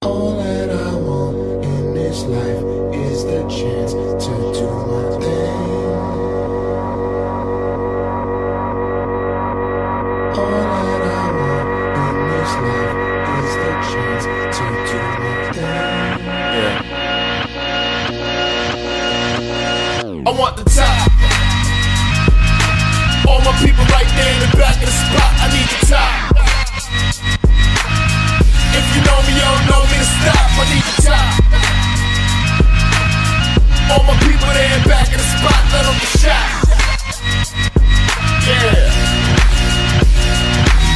All that I want in this life is the chance to do my thing. All that I want in this life is the chance to do my thing. I want the top. All my people right there in the back of the spot. I need the top. If you know me, you don't know me to stop. I need the top. All my people there in back of the spot. Let them get shot. Yeah.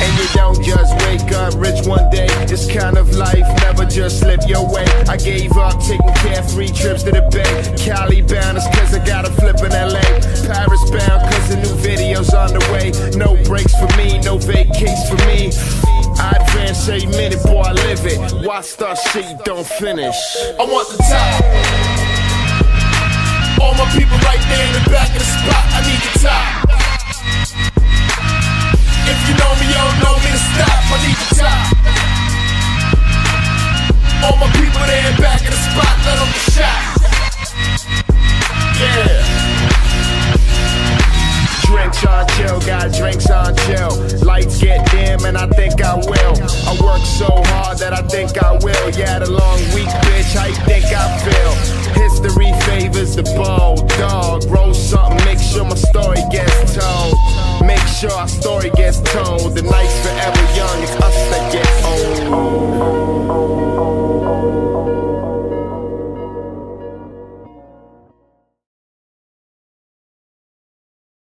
And you don't just wake up rich one day. This kind of life never just slip your way. I gave up taking carefree trips to the Bay. Cali bound is cause I got a flip in LA. Paris bound cause the new video's on the way. No breaks for me, no vacates for me. I advance every minute, boy, I live it. Why start shit you don't finish? I want the top. All my people right there in the back of the spot. I need the top. If you know me, you don't know me to stop. I need the top. All my people there in back of the spot. Let them get shot. Yeah. Drinks on chill, got drinks on chill. Lights get dim and I think I will. I work so hard that I think I will. Yeah, the long week, bitch, how you think I feel? History favors the bold dog. Roll something, make sure my story gets told. Make sure our story gets told. The night's forever